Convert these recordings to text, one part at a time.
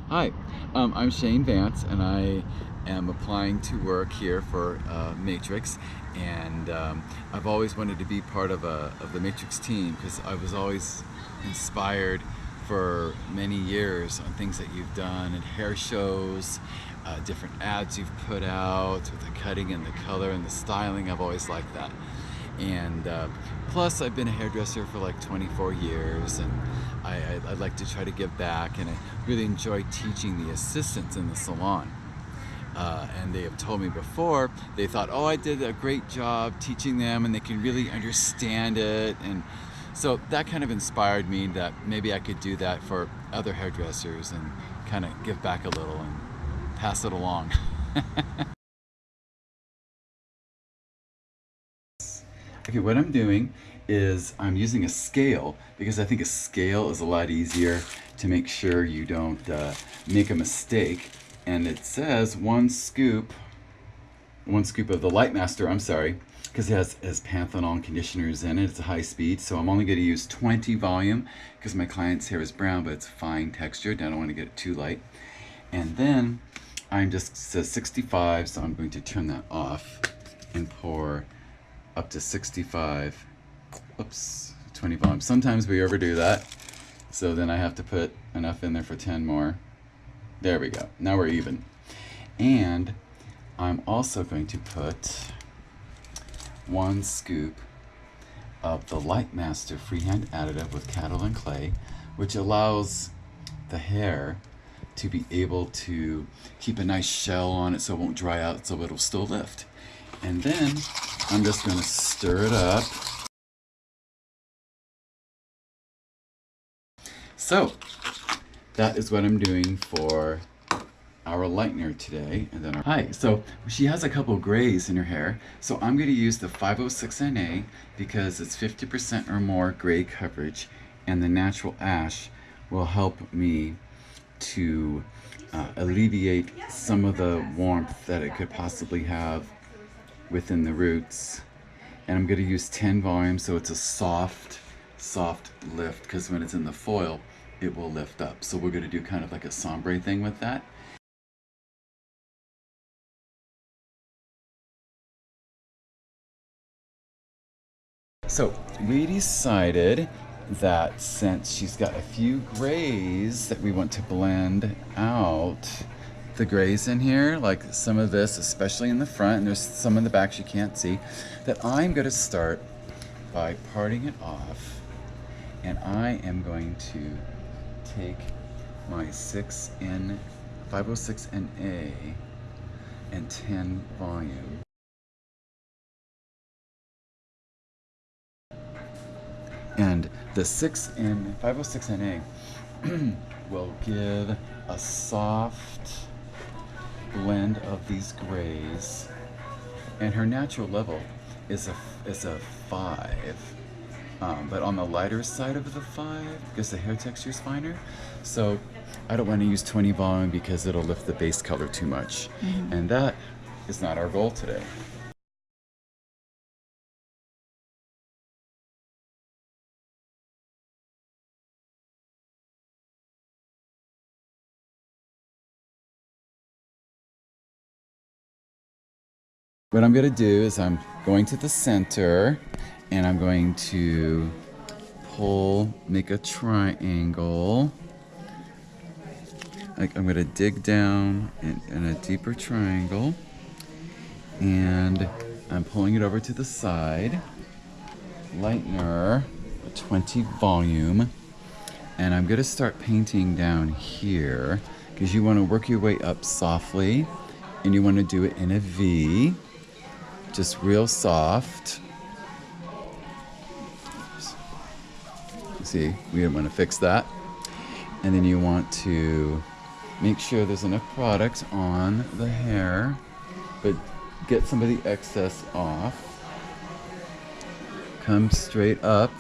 Hi, I'm Shane Vance, and I am applying to work here for Matrix. And I've always wanted to be part of the Matrix team because I was always inspired for many years on things that you've done and hair shows, different ads you've put out with the cutting and the color and the styling. I've always liked that. And plus I've been a hairdresser for like 24 years, and I'd like to try to give back, and I really enjoy teaching the assistants in the salon. And they have told me before, they thought, oh, I did a great job teaching them and they can really understand it. And so that kind of inspired me that maybe I could do that for other hairdressers and kind of give back a little and pass it along. Okay, what I'm doing is I'm using a scale because I think a scale is a lot easier to make sure you don't make a mistake. And it says one scoop of the Light Master, I'm sorry, because it has panthenol conditioners in it. It's a high speed, so I'm only going to use 20 volume because my client's hair is brown, but it's fine textured. I don't want to get it too light. And then I'm just says 65, so I'm going to turn that off and pour up to 65, oops, 20 volume. Sometimes we overdo that, so then I have to put enough in there for 10 more. There we go, now we're even. And I'm also going to put 1 scoop of the Light Master freehand additive with cattle and clay, which allows the hair to be able to keep a nice shell on it so it won't dry out, so it'll still lift. And then I'm just going to stir it up. So that is what I'm doing for our lightener today. And then hi, so she has a couple grays in her hair, so I'm going to use the 506NA because it's 50% or more gray coverage, and the natural ash will help me to alleviate some of the warmth that it could possibly have within the roots. And I'm going to use 10 volume, so it's a soft lift, because when it's in the foil it will lift up. So we're going to do kind of like a sombre thing with that. So we decided that since she's got a few grays that we want to blend out, the grays in here, like some of this, especially in the front, and there's some in the back she can't see, that I'm going to start by parting it off. And I am going to take my 506NA and 10 volume. And the 506NA will give a soft blend of these grays, and her natural level is a 5, but on the lighter side of the 5 because the hair texture is finer. So I don't want to use 20 volume because it'll lift the base color too much, and that is not our goal today. What I'm going to do is I'm going to the center, and I'm going to make a triangle. Like I'm going to dig down in a deeper triangle, and I'm pulling it over to the side. Lightener, 20 volume, and I'm going to start painting down here because you want to work your way up softly, and you want to do it in a V. Just real soft. See, we want to fix that. And then you want to make sure there's enough product on the hair, but get some of the excess off. Come straight up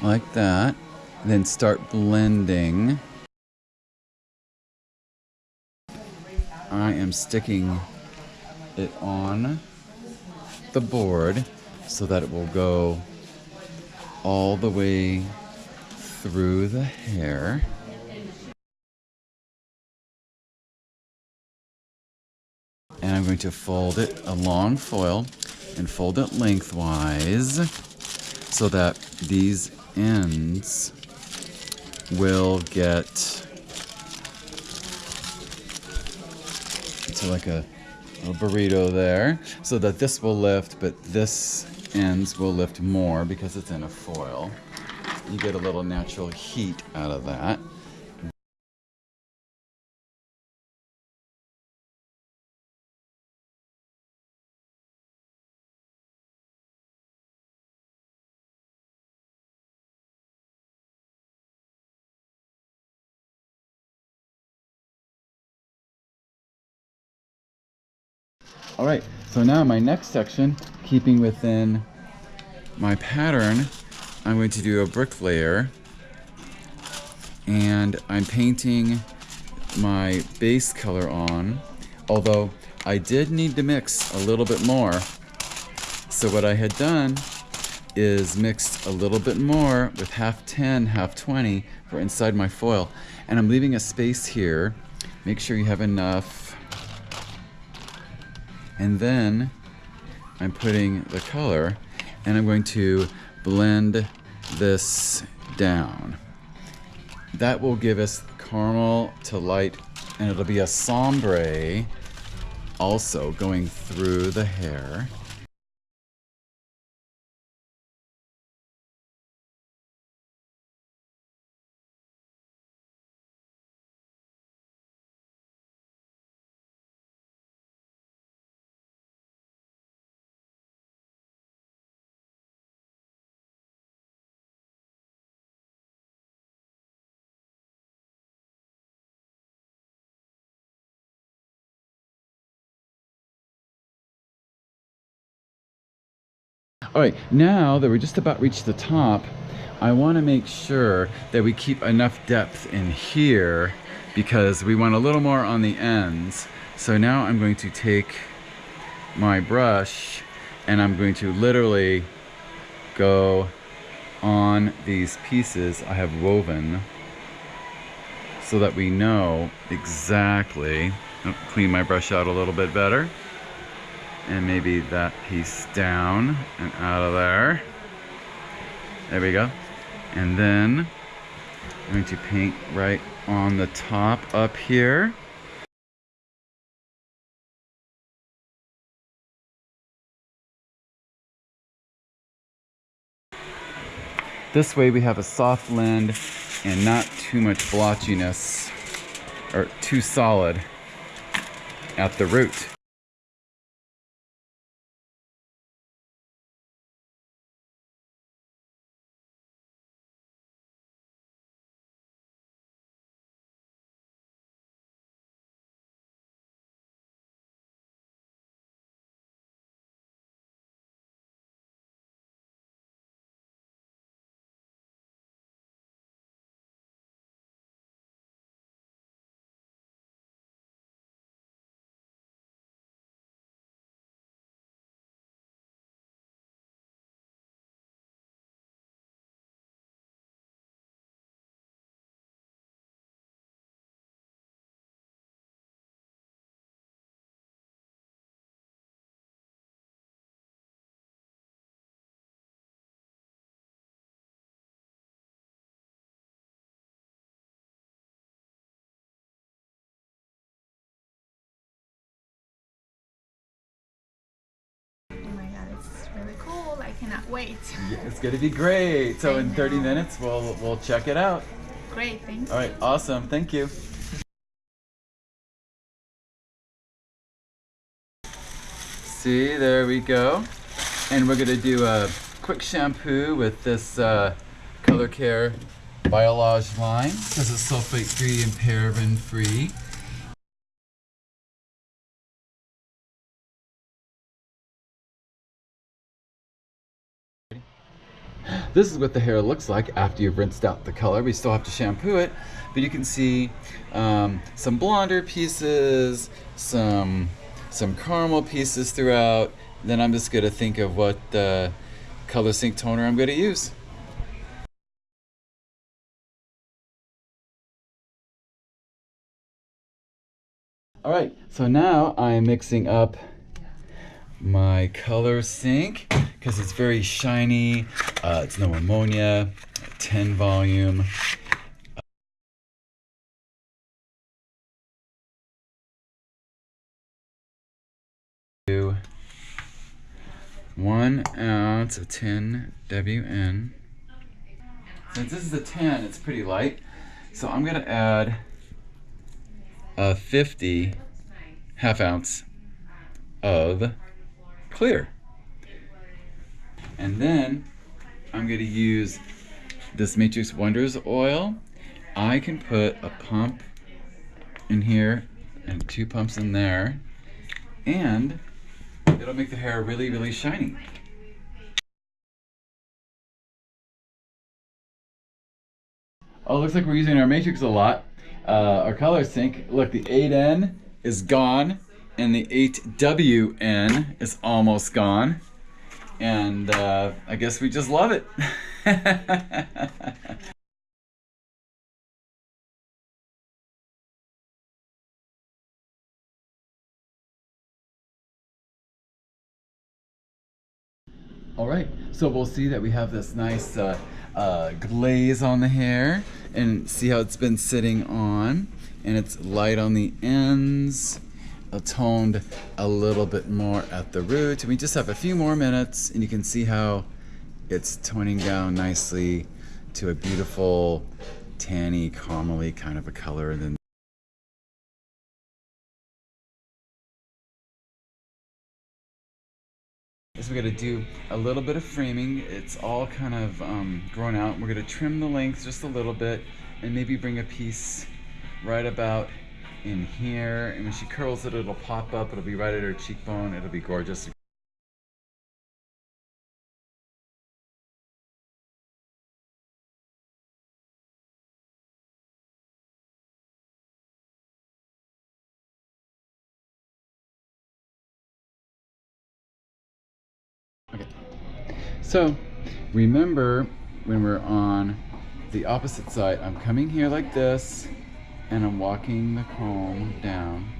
like that. Then start blending. I am sticking it on the board so that it will go all the way through the hair. and I'm going to fold it along foil and fold it lengthwise so that these ends will get to like a little burrito there, so that this will lift, but this ends will lift more because it's in a foil. You get a little natural heat out of that. All right, so now my next section, keeping within my pattern, I'm going to do a brick layer, and I'm painting my base color on, although I did need to mix a little bit more. So what I had done is mixed a little bit more with half 10, half 20 for inside my foil. And I'm leaving a space here. Make sure you have enough. And then I'm putting the color, and I'm going to blend this down. That will give us caramel to light, and it'll be a sombre also going through the hair. All right, now that we're just about reached the top, I want to make sure that we keep enough depth in here because we want a little more on the ends. So now I'm going to take my brush and I'm going to literally go on these pieces I have woven so that we know exactly. I'll clean my brush out a little bit better. And maybe that piece down and out of there. There we go. And then I'm going to paint right on the top up here. This way we have a soft blend and not too much blotchiness or too solid at the root. Really cool. I cannot wait. Yeah, it's gonna be great. So in 30 minutes we'll check it out. Great, thank you. All right, awesome. Thank you. See, there we go. And we're gonna do a quick shampoo with this Color Care Biolage line because it's sulfate free and paraben free. This is what the hair looks like after you've rinsed out the color. We still have to shampoo it, but you can see some blonder pieces, some caramel pieces throughout. Then I'm just gonna think of what color sync toner I'm gonna use. All right, so now I'm mixing up my color sink because it's very shiny. It's no ammonia, 10 volume. Do 1 ounce of 10 WN. Since this is a 10, it's pretty light. So I'm gonna add a 50 half ounce of clear. And then I'm gonna use this Matrix Wonders oil. I can put a pump in here and 2 pumps in there, and it'll make the hair really, really shiny. Oh, looks like we're using our Matrix a lot. Our color sink, look, the 8N is gone, and the 8WN is almost gone. And I guess we just love it. All right, so we'll see that we have this nice glaze on the hair, and see how it's been sitting on, and it's light on the ends, toned a little bit more at the root. And we just have a few more minutes, and you can see how it's toning down nicely to a beautiful tanny, caramely kind of a color. And then is we're gonna do a little bit of framing. It's all kind of grown out. We're gonna trim the length just a little bit and maybe bring a piece right about in here. And when she curls it, it'll pop up. It'll be right at her cheekbone. It'll be gorgeous. Okay. So remember, when we're on the opposite side, I'm coming here like this, and I'm walking the comb down.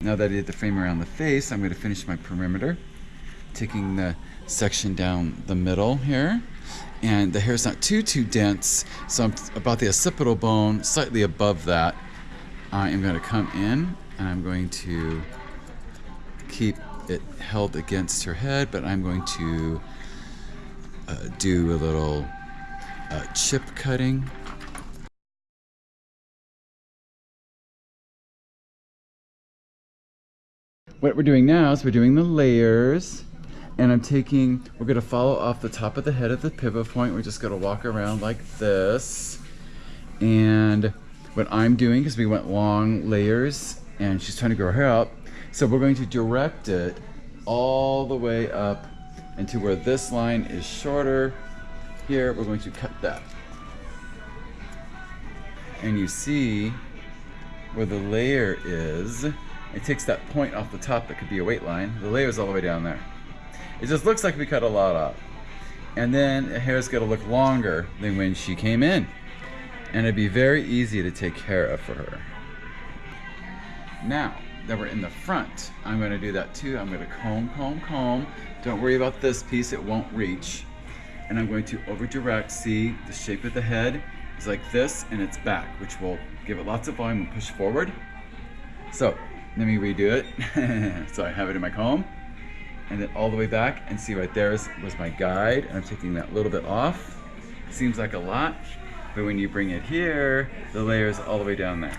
Now that I did the frame around the face, I'm going to finish my perimeter, taking the section down the middle here. And the hair's not too dense, so I'm about the occipital bone, slightly above that. I am going to come in, and I'm going to keep it held against her head, but I'm going to do a little chip cutting. What we're doing now is we're doing the layers, and we're gonna follow off the top of the head at the pivot point. We're just gonna walk around like this. And what I'm doing is we went long layers, and she's trying to grow her hair out. So we're going to direct it all the way up into where this line is shorter. Here, we're going to cut that. And you see where the layer is. It takes that point off the top that could be a weight line. The layer's all the way down there. It just looks like we cut a lot off. And then the hair's gonna look longer than when she came in. And it'd be very easy to take care of for her. Now that we're in the front, I'm gonna do that too. I'm gonna comb. Don't worry about this piece, it won't reach. And I'm going to over direct. See, the shape of the head is like this, and it's back, which will give it lots of volume and push forward. So let me redo it. So I have it in my comb, and then all the way back, and see right there was my guide, and I'm taking that little bit off. Seems like a lot, but when you bring it here, the layer is all the way down there.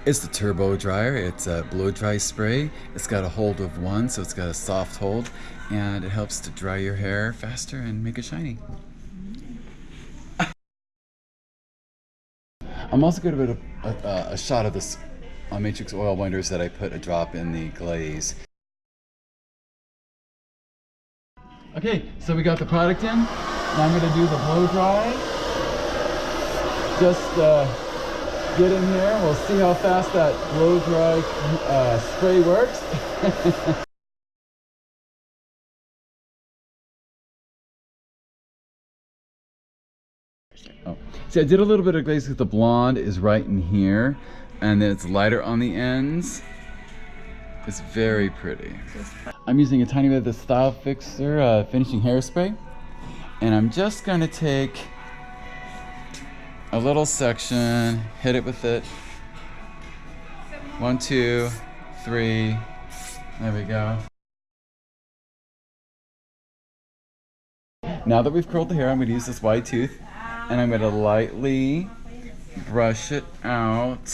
It's the turbo dryer. It's a blow dry spray. It's got a hold of 1, so it's got a soft hold, and it helps to dry your hair faster and make it shiny. I'm also going to put a shot of this Matrix Oil Wonders that I put a drop in the glaze. Okay, so we got the product in. Now I'm gonna do the blow dry. Just get in here. We'll see how fast that blow dry spray works. Oh. See, I did a little bit of glaze because the blonde is right in here, and then it's lighter on the ends. It's very pretty. I'm using a tiny bit of the Style Fixer finishing hairspray, and I'm just gonna take a little section, hit it with it. 1, 2, 3. There we go. Now that we've curled the hair, I'm gonna use this wide tooth, and I'm gonna lightly brush it out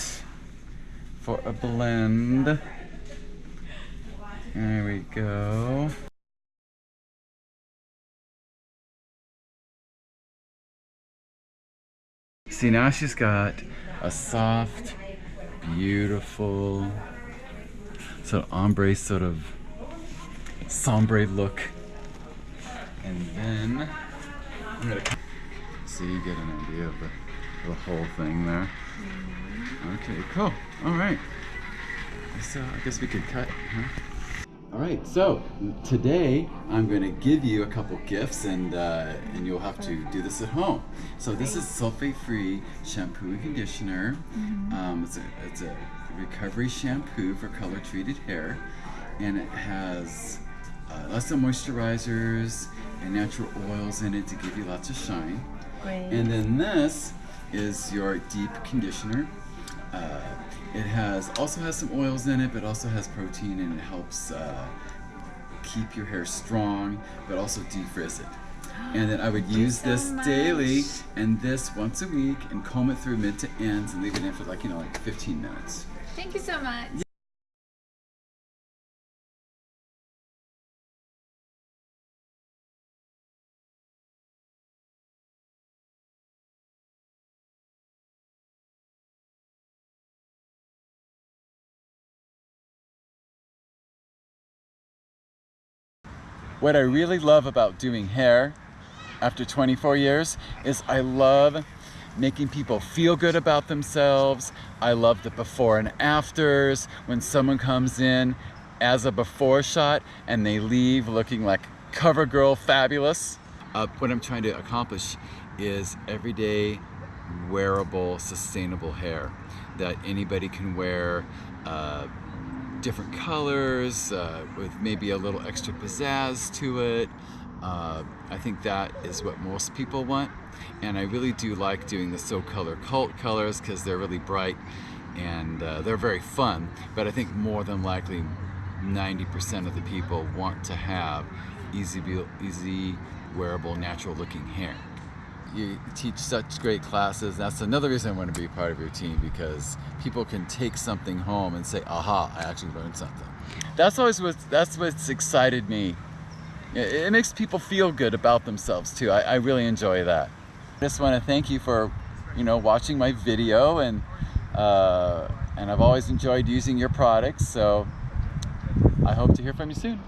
for a blend. There we go. See, now she's got a soft, beautiful, sort of ombre, sort of sombre look. And then I'm gonna see, you get an idea of the whole thing there. Okay, cool. All right. So I guess we could cut, huh? All right, so today I'm going to give you a couple gifts, and you'll have to do this at home. So this is sulfate-free shampoo and conditioner. It's a recovery shampoo for color-treated hair, and it has lots of moisturizers and natural oils in it to give you lots of shine. Great. And then this is your deep conditioner. It also has some oils in it, but also has protein, and it helps keep your hair strong, but also defrizz it. And then I would use this daily and this once a week, and comb it through mid to ends and leave it in for like 15 minutes. Thank you so much. What I really love about doing hair after 24 years is I love making people feel good about themselves. I love the before and afters when someone comes in as a before shot and they leave looking like CoverGirl fabulous. What I'm trying to accomplish is everyday wearable, sustainable hair that anybody can wear, different colors, with maybe a little extra pizzazz to it. I think that is what most people want, and I really do like doing the So Color Cult colors because they're really bright and they're very fun, but I think more than likely 90% of the people want to have easy wearable, natural looking hair. You teach such great classes. That's another reason I want to be part of your team, because people can take something home and say, aha, I actually learned something. That's what's excited me. It makes people feel good about themselves too. I really enjoy that. I just want to thank you for watching my video, and I've always enjoyed using your products, so I hope to hear from you soon.